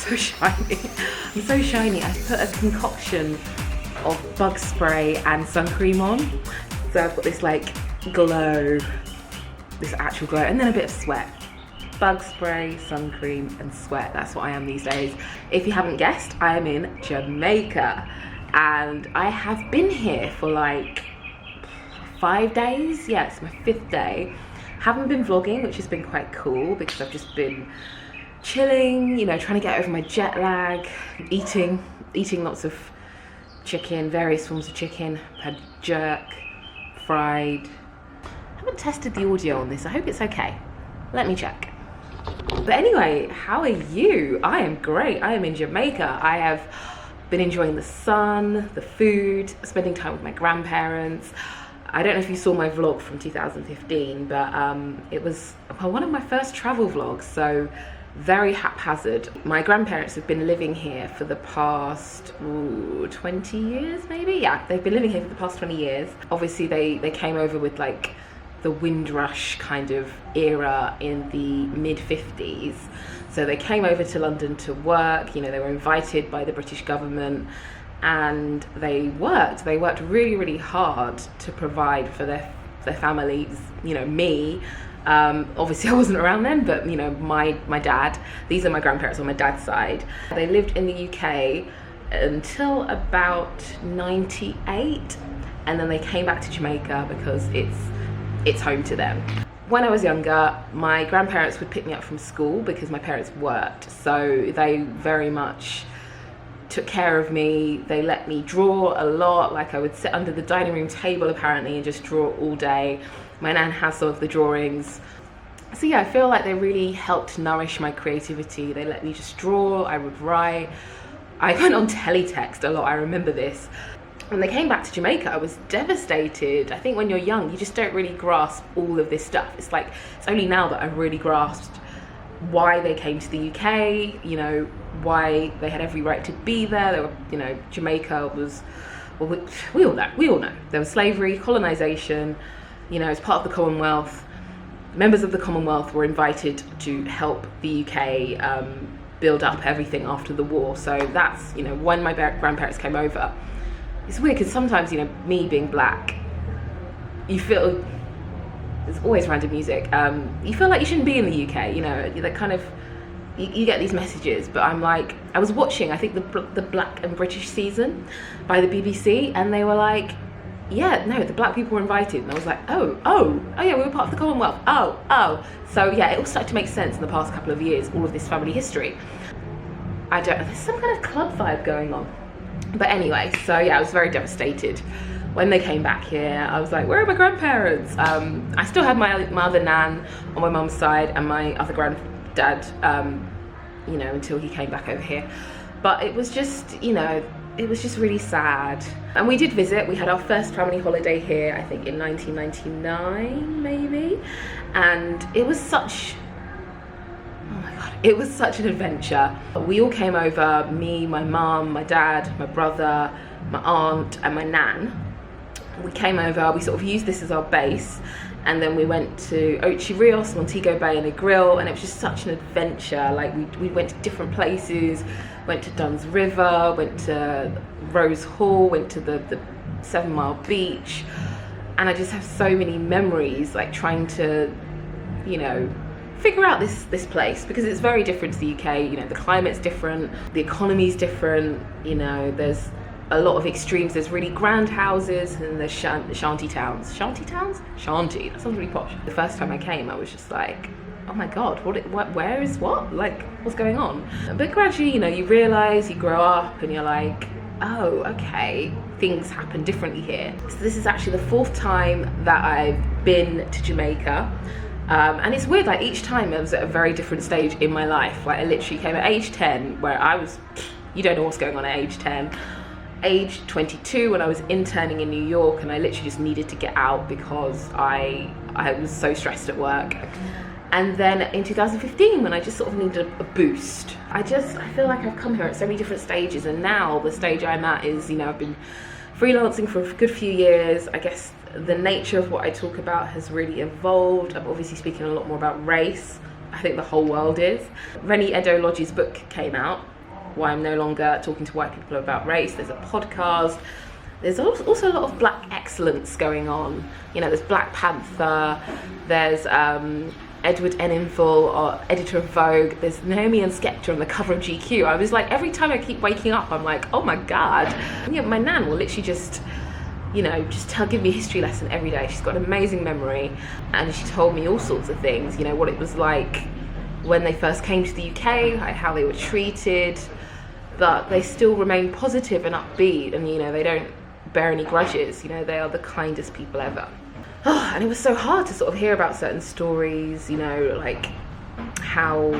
so shiny. I'm so shiny. I put a concoction of bug spray and sun cream on. So I've got this like glow, this actual glow, and then a bit of sweat. Bug spray, sun cream, and sweat. That's what I am these days. If you haven't guessed, I am in Jamaica. And I have been here for like 5 days. Yeah, it's my 5th day. Haven't been vlogging, which has been quite cool because I've just been chilling, you know, trying to get over my jet lag, eating lots of chicken, various forms of chicken. Had jerk, fried. I haven't tested the audio on this. I hope it's okay. Let me check. But anyway, how are you? I am great. I am in Jamaica. I have been enjoying the sun, the food, spending time with my grandparents. I don't know if you saw my vlog from 2015, but it was one of my first travel vlogs, so very haphazard. My grandparents have been living here for the past 20 years, maybe? Yeah, they've been living here for the past 20 years. Obviously, they came over with like the Windrush kind of era in the mid-50s. So they came over to London to work, you know, they were invited by the British government, and they worked really, really hard to provide for their families, you know, me. Obviously I wasn't around then, but you know, my dad, these are my grandparents on my dad's side. They lived in the UK until about 98, and then they came back to Jamaica because it's home to them. When I was younger, my grandparents would pick me up from school because my parents worked, so they very much took care of me. They let me draw a lot. Like I would sit under the dining room table apparently and just draw all day. My nan has some of the drawings. So yeah, I feel like they really helped nourish my creativity. They let me just draw, I would write. I went on teletext a lot, I remember this. When they came back to Jamaica, I was devastated. I think when you're young, you just don't really grasp all of this stuff. It's like, it's only now that I've really grasped why they came to the UK, you know, why they had every right to be there. They were, you know, Jamaica was, well, we all know. There was slavery, colonization, you know, as part of the Commonwealth. Members of the Commonwealth were invited to help the UK build up everything after the war. So that's, you know, when my grandparents came over. It's weird because sometimes, you know, me being black, you feel, there's always random music, you feel like you shouldn't be in the UK, you know, that kind of, you get these messages, but I'm like, I was watching, I think the Black and British season by the BBC, and they were like, yeah, no, the black people were invited, and I was like, oh yeah, we were part of the Commonwealth, oh. So yeah, it all started to make sense in the past couple of years, all of this family history. I don't know, there's some kind of club vibe going on. But anyway, so yeah, I was very devastated when they came back here. I was like, where are my grandparents? I still had my other nan on my mum's side and my other granddad, you know, until he came back over here. But it was just, you know, it was just really sad. And we did visit. We had our first family holiday here, I think in 1999 maybe, and it was such, oh my god, it was such an adventure. We all came over, me, my mum, my dad, my brother, my aunt and my nan. We came over, we sort of used this as our base, and then we went to Ocho Rios, Montego Bay and a grill, and it was just such an adventure. Like we went to different places, went to Dunn's River, went to Rose Hall, went to the 7 Mile Beach, and I just have so many memories, like trying to, you know, figure out this place, because it's very different to the UK. You know, the climate's different, the economy's different, you know, there's a lot of extremes. There's really grand houses and there's shanty towns. Shanty towns? Shanty, that sounds really posh. The first time I came, I was just like, oh my god, where is what? Like, what's going on? But gradually, you know, you realise, you grow up and you're like, oh, okay, things happen differently here. So this is actually the 4th time that I've been to Jamaica. And it's weird, like each time I was at a very different stage in my life. Like I literally came at age 10, where I was, you don't know what's going on at age 10. Age 22 when I was interning in New York, and I literally just needed to get out because I was so stressed at work. And then in 2015 when I just sort of needed a boost. I feel like I've come here at so many different stages, and now the stage I'm at is, you know, I've been freelancing for a good few years. I guess the nature of what I talk about has really evolved. I'm obviously speaking a lot more about race. I think the whole world is. Reni Eddo-Lodge's book came out, why I'm no longer talking to white people about race. There's a podcast. There's also a lot of black excellence going on. You know, there's Black Panther, there's Edward Enninful, editor of Vogue, there's Naomi and Skepta on the cover of GQ. I was like, every time I keep waking up, I'm like, oh my God. And, my nan will literally just, give me a history lesson every day. She's got an amazing memory, and she told me all sorts of things, what it was like when they first came to the UK, how they were treated, but they still remain positive and upbeat, and they don't bear any grudges. They are the kindest people ever. And it was so hard to sort of hear about certain stories, like how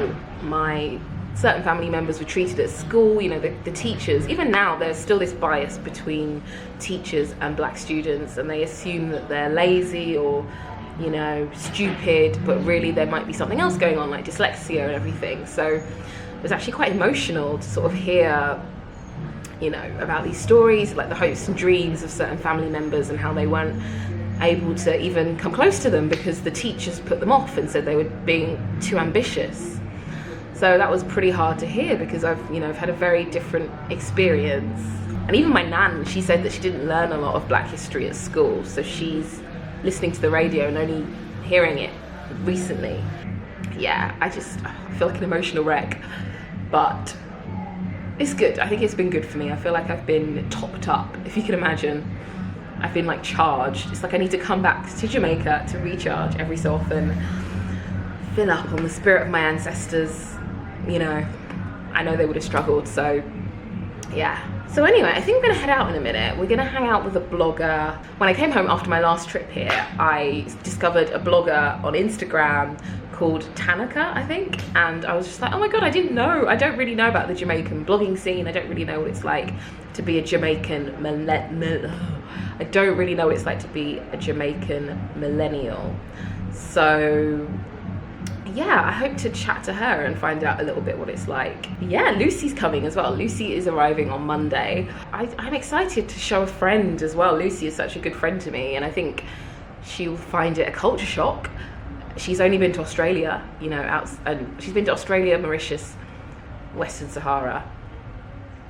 my certain family members were treated at school, the teachers. Even now there's still this bias between teachers and black students, and they assume that they're lazy or stupid, but really there might be something else going on, like dyslexia and everything. So it was actually quite emotional to sort of hear about these stories, like the hopes and dreams of certain family members and how they weren't able to even come close to them because the teachers put them off and said they were being too ambitious. So that was pretty hard to hear because I've had a very different experience. And even my nan, she said that she didn't learn a lot of black history at school, so she's listening to the radio and only hearing it recently. Yeah, I feel like an emotional wreck, but it's good. I think it's been good for me. I feel like I've been topped up, if you can imagine. I've been like charged. It's like I need to come back to Jamaica to recharge every so often, fill up on the spirit of my ancestors. I know they would have struggled, so yeah. So anyway, I think we're gonna head out in a minute. We're gonna hang out with a blogger. When I came home after my last trip here, I discovered a blogger on Instagram called Tanaka, I think, and I was just like, oh my God, I didn't know. I don't really know about the Jamaican blogging scene. I don't really know what it's like to be a Jamaican I don't really know what it's like to be a Jamaican millennial. So yeah, I hope to chat to her and find out a little bit what it's like. Yeah, Lucy's coming as well. Lucy is arriving on Monday. I'm excited to show a friend as well. Lucy is such a good friend to me, and I think she'll find it a culture shock. She's only been to Australia, and she's been to Australia, Mauritius, Western Sahara,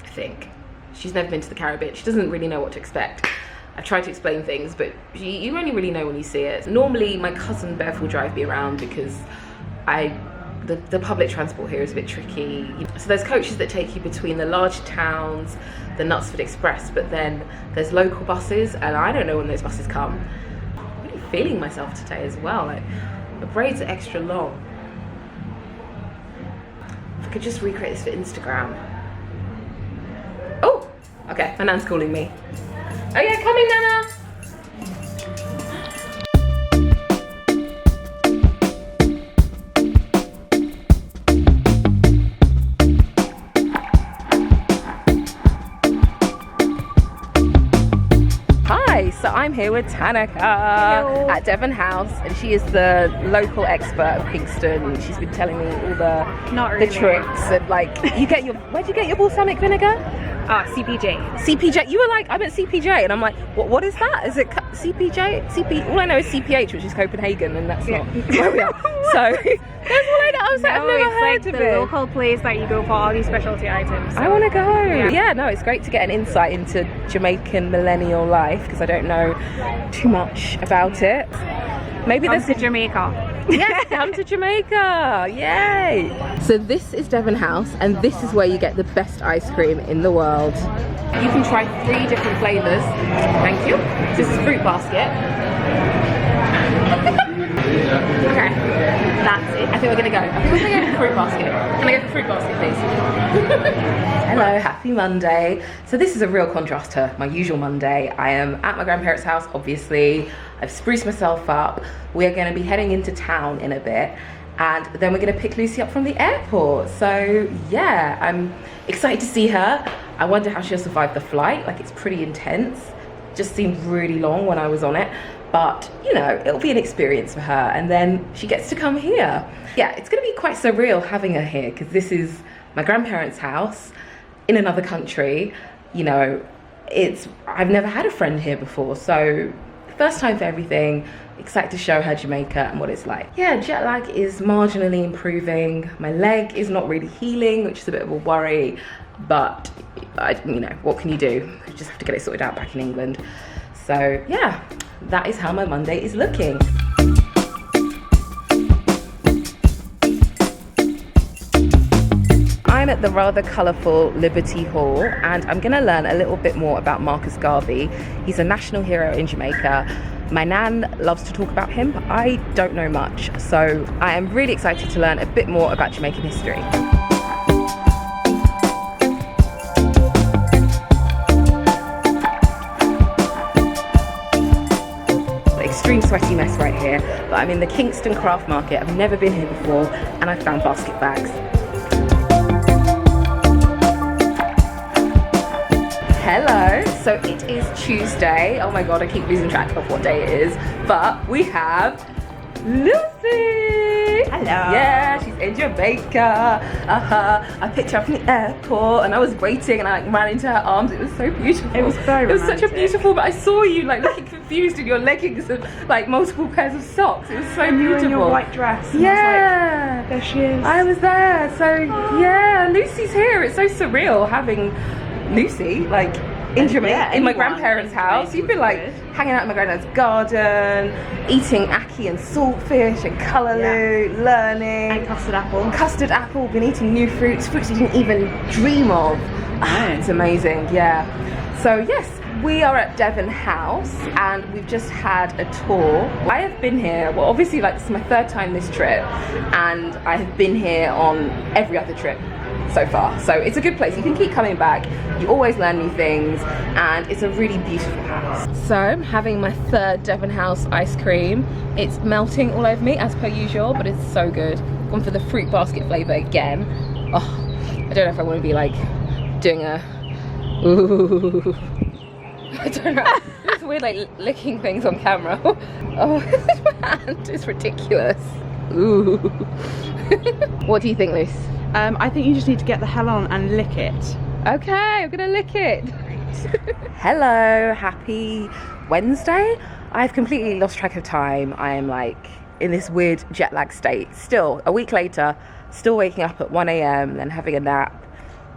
I think. She's never been to the Caribbean. She doesn't really know what to expect. I tried to explain things, but you only really know when you see it. Normally, my cousin Bev will drive me around because the public transport here is a bit tricky. So there's coaches that take you between the large towns, the Knutsford Express, but then there's local buses, and I don't know when those buses come. I'm really feeling myself today as well. My braids are extra long. If I could just recreate this for Instagram. Oh, okay, my nan's calling me. Oh yeah, coming, Nana. So I'm here with Tanaka at Devon House, and she is the local expert of Kingston. She's been telling me all the tricks, and like, where'd you get your balsamic vinegar? CPJ. CPJ. You were like, I'm at CPJ, and I'm like, what is that? Is it CPJ? All I know is CPH, which is Copenhagen, and that's not where we are. So that's all I know. I was like, I've never heard of it. The local place that you go for all these specialty items. So. I want to go. Yeah, no, it's great to get an insight into Jamaican millennial life because I don't know too much about it. Maybe Come to Jamaica. Yes, come to Jamaica. Yay! So this is Devon House, and this is where you get the best ice cream in the world. You can try 3 different flavours. Thank you. This is fruit basket. Okay, that's it. I think we're gonna go. I think we're gonna go for fruit basket. Can I go for fruit basket, please? Hello, happy Monday. So this is a real contrast to my usual Monday. I am at my grandparents' house, obviously. I've spruced myself up. We are going to be heading into town in a bit, and then we're going to pick Lucy up from the airport. So yeah, I'm excited to see her. I wonder how she'll survive the flight. Like, it's pretty intense. Just seemed really long when I was on it, but it'll be an experience for her, and then she gets to come here. Yeah, it's going to be quite surreal having her here because this is my grandparents' house in another country. I've never had a friend here before, so first time for everything. Excited to show her Jamaica and what it's like. Yeah, jet lag is marginally improving. My leg is not really healing, which is a bit of a worry, but you know, what can you do? You just have to get it sorted out back in England. So yeah, that is how my Monday is looking. I'm at the rather colourful Liberty Hall, and I'm going to learn a little bit more about Marcus Garvey. He's a national hero in Jamaica. My nan loves to talk about him, but I don't know much. So I am really excited to learn a bit more about Jamaican history. Extreme sweaty mess right here, but I'm in the Kingston Craft Market. I've never been here before, and I found basket bags. Hello, so it is Tuesday. Oh my god, I keep losing track of what day it is, but we have Lucy. Hello. Yeah, she's in Jamaica. I picked her up from the airport and I was waiting and I like ran into her arms. It was so beautiful. It was very romantic. It was such a beautiful, but I saw you like looking confused in your leggings and like multiple pairs of socks. It was so beautiful. In your white dress. And yeah. I was like, there she is. I was there. So yeah, Lucy's here. It's so surreal having Lucy like in Jamaica, in my grandparents' house. You've been like hanging out in my granddad's garden, eating ackee and saltfish and callaloo, learning. And custard apple. Custard apple, been eating new fruits you didn't even dream of. It's amazing, yeah. So yes, we are at Devon House and we've just had a tour. I have been here, well obviously like this is my third time this trip, and I have been here on every other trip so far. So it's a good place. You can keep coming back. You always learn new things and it's a really beautiful house. So I'm having my third Devon House ice cream. It's melting all over me as per usual, but it's so good. Gone for the fruit basket flavour again. Oh, I don't know if I want to be like doing a ooh. I don't know. It's weird like licking things on camera. Oh, my hand is ridiculous. Ooh. What do you think, Luce? I think you just need to get the hell on and lick it. Okay, I'm gonna lick it. Hello, happy Wednesday. I've completely lost track of time. I am like in this weird jet lag state. Still, a week later, still waking up at 1 AM, then having a nap.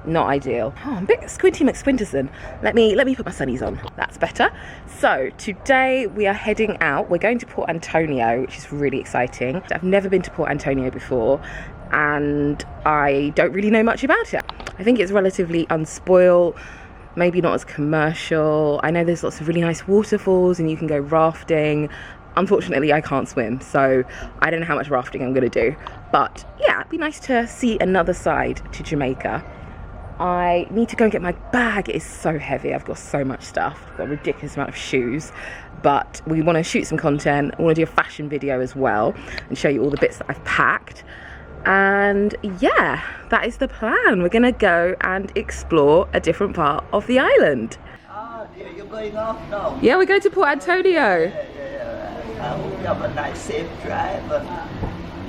Not ideal. Oh, I'm a bit squinty McSquinterson. Let me put my sunnies on. That's better. So today we are heading out. We're going to Port Antonio, which is really exciting. I've never been to Port Antonio before, and I don't really know much about it. I think it's relatively unspoiled, maybe not as commercial. I know there's lots of really nice waterfalls and you can go rafting. Unfortunately, I can't swim, so I don't know how much rafting I'm gonna do. But yeah, it'd be nice to see another side to Jamaica. I need to go and get my bag. It is so heavy. I've got so much stuff. I've got a ridiculous amount of shoes, but we want to shoot some content. I want to do a fashion video as well and show you all the bits that I've packed. And yeah, that is the plan. We're gonna go and explore a different part of the island. Dear, you're going off now? Yeah, we're going to Port Antonio. Yeah. I hope you have a nice, safe drive and,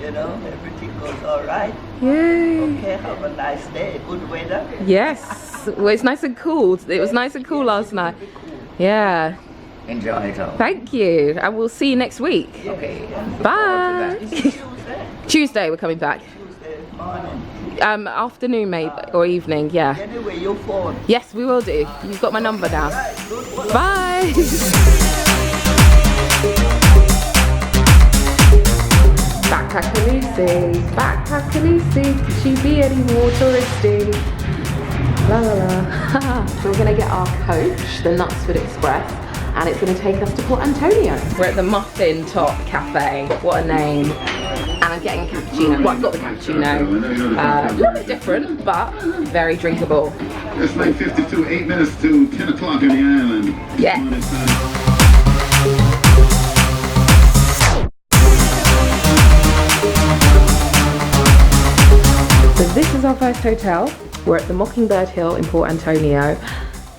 you know, everything goes all right. Yay. Okay, have a nice day. Good weather. Yes. Well, it's nice and cool. It was nice and cool last night. Yeah. Enjoy it all. Thank you. And we'll see you next week. Okay. Bye. Tuesday we're coming back. Tuesday morning. Afternoon maybe, or evening, yeah. Anyway, your phone. Yes, we will do. You've got my number now. Bye. Backpacker Lucy, Backpacker Lucy, could she be any more touristy? La la la. So we're gonna get our coach, the Knutsford Express, and it's gonna take us to Port Antonio. We're at the Muffin Top Cafe, what a name. And I'm getting a cappuccino. Well, I've got the cappuccino. A little bit different, but very drinkable. It's 9:52, 8 minutes to 10 o'clock on the island. Yeah. So this is our first hotel. We're at the Mockingbird Hill in Port Antonio.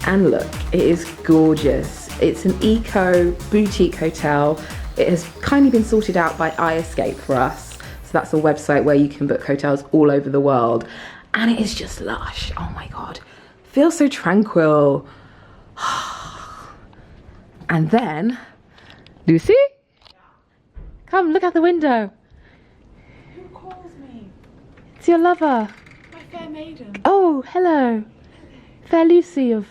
And look, it is gorgeous. It's an eco boutique hotel. It has kindly been sorted out by iEscape for us. So that's a website where you can book hotels all over the world. And it is just lush. Oh my God. Feels so tranquil. And then Lucy? Come, look out the window. Who calls me? It's your lover. My fair maiden. Oh, hello. Fair Lucy of...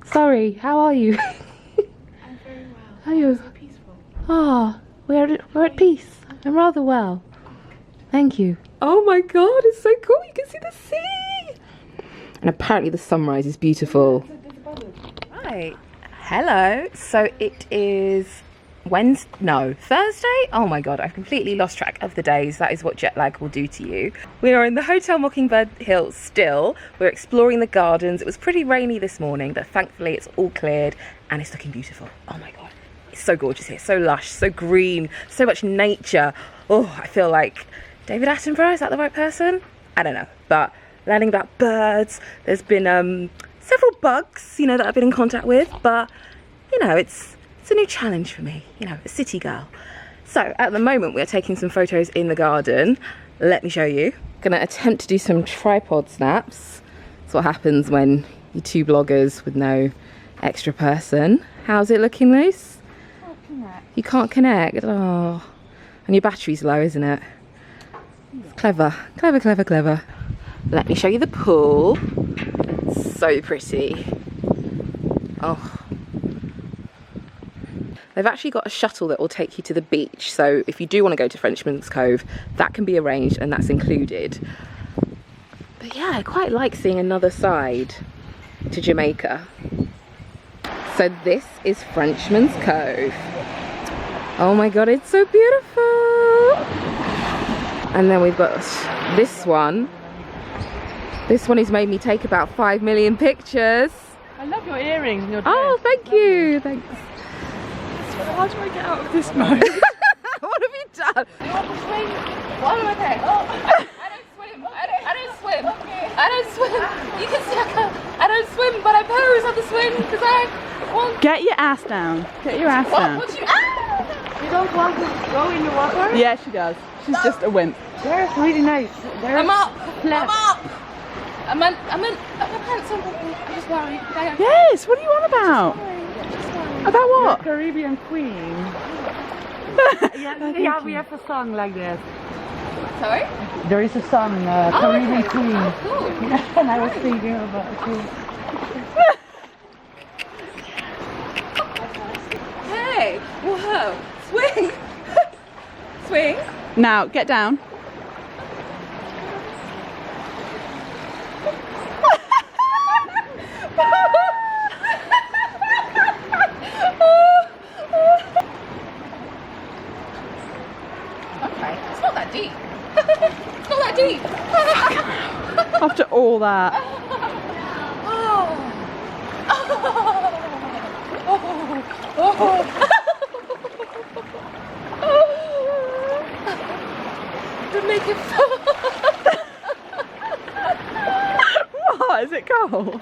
Sorry, how are you? I'm very well. Are you? So peaceful. Ah, we're at peace. I'm rather well. Thank you. Oh my god, it's so cool. You can see the sea. And apparently the sunrise is beautiful. Right. Hello. So it is Thursday? Oh my god, I've completely lost track of the days. That is what jet lag will do to you. We are in the Hotel Mockingbird Hill still. We're exploring the gardens. It was pretty rainy this morning, but thankfully it's all cleared and it's looking beautiful. Oh my god. It's so gorgeous here. So lush, so green, so much nature. Oh, I feel like David Attenborough, is that the right person? I don't know, but learning about birds. There's been several bugs, you know, that I've been in contact with, but you know, it's a new challenge for me, you know, a city girl. So at the moment we're taking some photos in the garden. Let me show you. Gonna attempt to do some tripod snaps. That's what happens when you're two bloggers with no extra person. How's it looking, Luce? You can't connect. Oh, and your battery's low, isn't it? Clever, clever, clever, clever. Let me show you the pool. It's so pretty. Oh. They've actually got a shuttle that will take you to the beach, so if you do want to go to Frenchman's Cove, that can be arranged and that's included. But yeah, I quite like seeing another side to Jamaica. So this is Frenchman's Cove. Oh my god, it's so beautiful! And then we've got this one. This one has made me take about 5 million pictures. I love your earrings and your dress. Oh, thank you. Thanks. How do I get out of this mode? What have you done? You want to swing? What am I saying? Oh, I don't swim. I don't swim. Okay. I don't swim. You can see I don't swim, but I pose on the swing because I want. Get your ass down. Get your ass down. What you? Ah! You don't want to go in the water? Yeah, she does. She's just a wimp. They're really nice. I'm up. I'm up. I'm in pants on. I'm just worried. Yes, what are you on about? About what? Caribbean Queen. Yeah, we have a song like that. Sorry? There is a song, Caribbean okay. Queen. Oh, cool. Yeah, and I was thinking about it too. Hey, whoa, swing. Swing. Now, get down. Okay, it's not that deep. It's not that deep. After all that. You're making fun. What? Is it cold?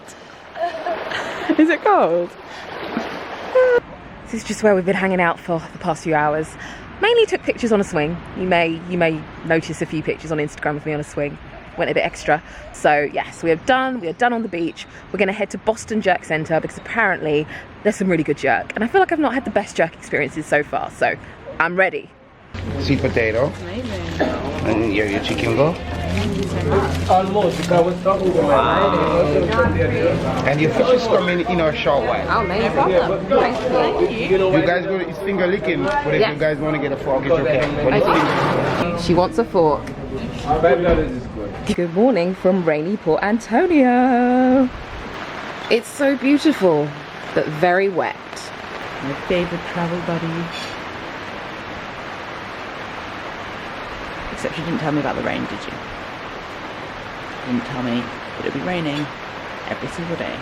Is it cold? This is just where we've been hanging out for the past few hours. Mainly took pictures on a swing. You may notice a few pictures on Instagram of me on a swing. Went a bit extra. So yes, we are done on the beach. We're gonna head to Boston Jerk Centre because apparently there's some really good jerk. And I feel like I've not had the best jerk experiences so far, so I'm ready. Sweet potato. And your chicken go. And your fish is coming in our short while. Oh, amazing. Thank you. You guys go, it's finger licking, but if Yes. you guys want to get a fork, it's okay. But it's She wants a fork. Good morning from rainy Port Antonio. It's so beautiful, but very wet. My favorite travel buddy. Except you didn't tell me about the rain, did you? You didn't tell me that it'd be raining every single day.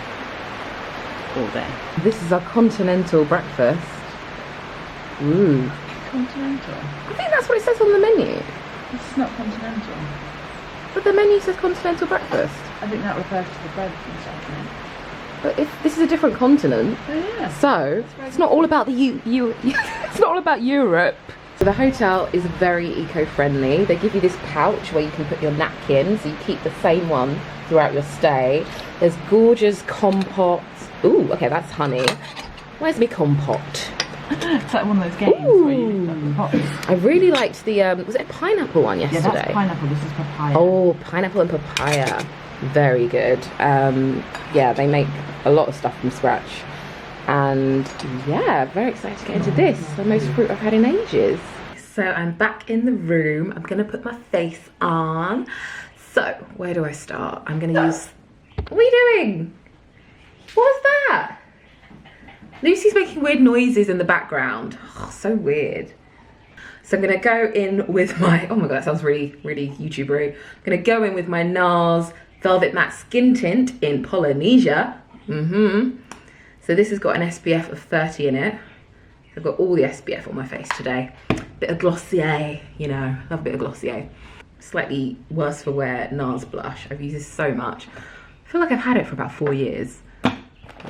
All day. This is our continental breakfast. Ooh. Continental. I think that's what it says on the menu. It's not continental. But the menu says continental breakfast. I think that refers to the bread and stuff. But if this is a different continent, Oh yeah. so it's not all about the it's not all about Europe. So the hotel is very eco-friendly. They give you this pouch where you can put your napkins, so you keep the same one throughout your stay. There's gorgeous compotes. Ooh, okay, that's honey. Where's me compote? It's like one of those games where you lift up the pots. I really liked the, was it a pineapple one yesterday? Yeah, that's pineapple, this is papaya. Oh, pineapple and papaya. Very good. Yeah, they make a lot of stuff from scratch. And yeah, very excited to get into this. The most fruit I've had in ages. So I'm back in the room. I'm gonna put my face on. So, where do I start? I'm gonna use, what are you doing? What was that? Lucy's making weird noises in the background. Oh, so weird. So I'm gonna go in with my, oh my God, that sounds really, really YouTuber-y. I'm gonna go in with my NARS Velvet Matte Skin Tint in Polynesia. So this has got an SPF of 30 in it. I've got all the SPF on my face today. Bit of Glossier, you know, love a bit of Glossier. Slightly worse for wear NARS blush. I've used this so much. I feel like I've had it for about 4 years.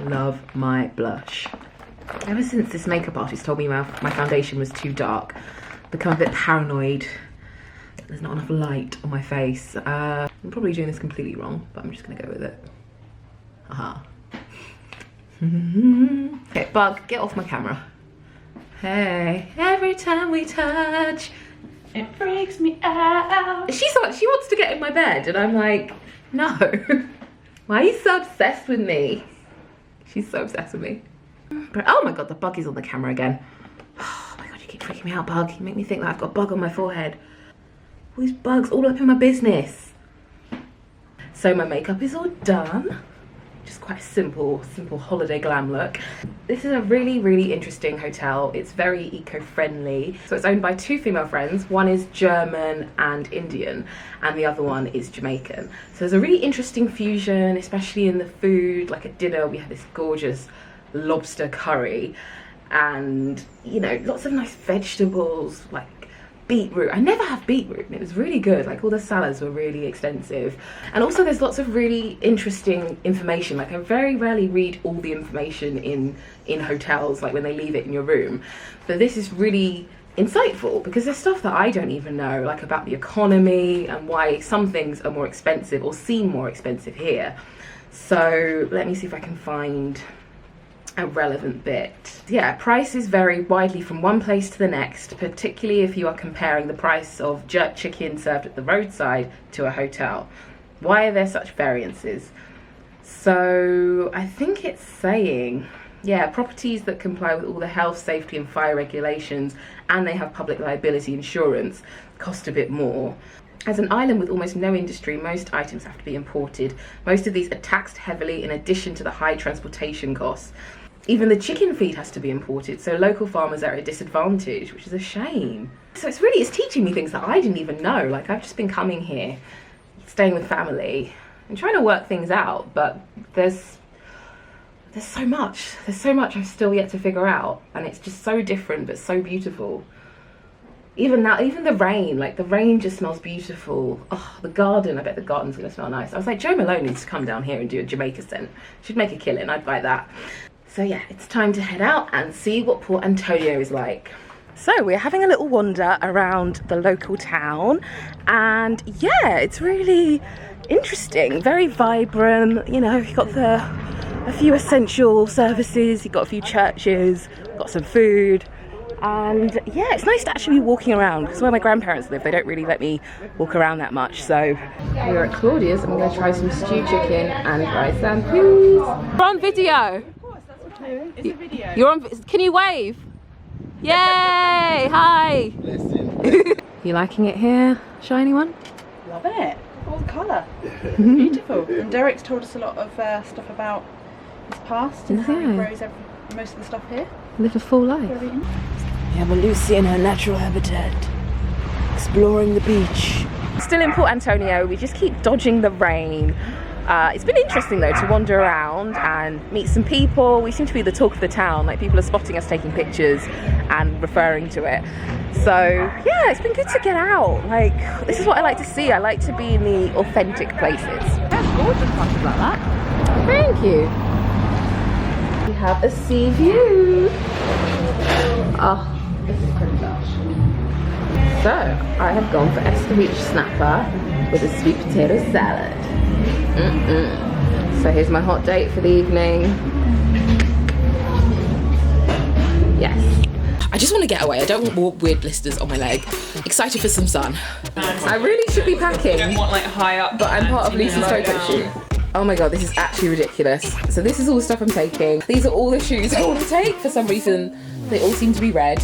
Love my blush. Ever since this makeup artist told me my foundation was too dark, I've become a bit paranoid. There's not enough light on my face. I'm probably doing this completely wrong, but I'm just gonna go with it. Aha. Okay, Bug, get off my camera. Hey, every time we touch, It freaks me out. she wants to get in my bed, and I'm like, no. Why are you so obsessed with me? She's so obsessed with me. But oh my God, the bug is on the camera again. Oh my God, you keep freaking me out, Bug. You make me think that I've got a bug on my forehead. All these bugs all up in my business. So my makeup is all done. Just quite a simple holiday glam look. This is a really, really interesting hotel. It's very eco-friendly. So it's owned by 2 female friends. One is German and Indian, and the other one is Jamaican. So there's a really interesting fusion, especially in the food. Like at dinner, we had this gorgeous lobster curry, and you know, lots of nice vegetables, like beetroot. I never have beetroot, and it was really good. Like all the salads were really extensive, and also there's lots of really interesting information. Like I very rarely read all the information in hotels, like when they leave it in your room, but this is really insightful because there's stuff that I don't even know, like about the economy and why some things are more expensive or seem more expensive here. So let me see if I can find a relevant bit. Yeah, prices vary widely from one place to the next, particularly if you are comparing the price of jerk chicken served at the roadside to a hotel. Why are there such variances? So I think it's saying, yeah, properties that comply with all the health, safety and fire regulations, and they have public liability insurance, cost a bit more. As an island with almost no industry, most items have to be imported. Most of these are taxed heavily in addition to the high transportation costs. Even the chicken feed has to be imported, so local farmers are at a disadvantage, which is a shame. So it's teaching me things that I didn't even know. Like I've just been coming here, staying with family, and trying to work things out, but there's so much I've still yet to figure out, and it's just so different but so beautiful. Even now, even the rain, like the rain just smells beautiful. Oh, the garden, I bet the garden's gonna smell nice. I was like, Joe Malone needs to come down here and do a Jamaica scent. She'd make a killing, I'd buy that. So yeah, it's time to head out and see what Port Antonio is like. So we're having a little wander around the local town, and yeah, it's really interesting, very vibrant. You know, you've got a few essential services, you've got a few churches, got some food, and yeah, it's nice to actually be walking around because where my grandparents live, they don't really let me walk around that much. So we're at Claudia's. I'm going to try some stewed chicken and rice and peas. We're on video. It's a video. You're on. Can you wave? Yay! Hi. You liking it here, shiny one? Loving it. All the colour. Beautiful. And Derek's told us a lot of stuff about his past and how he grows most of the stuff here. Live a full life. We have a Lucy in her natural habitat, exploring the beach. Still in Port Antonio. We just keep dodging the rain. It's been interesting though to wander around and meet some people. We seem to be the talk of the town, like people are spotting us taking pictures and referring to it. So yeah, it's been good to get out. Like, this is what I like to see. I like to be in the authentic places. That's gorgeous places like that. Thank you. We have a sea view. Oh, this is pretty lush. So I have gone for Escovitch snapper with a sweet potato salad. So here's my hot date for the evening. Yes. I just want to get away. I don't want weird blisters on my leg. Excited for some sun. I really should be packing. I don't want like high up. But I'm part of Lisa's photo shoot. Oh my god, this is actually ridiculous. So this is all the stuff I'm taking. These are all the shoes I want to take. For some reason, they all seem to be red.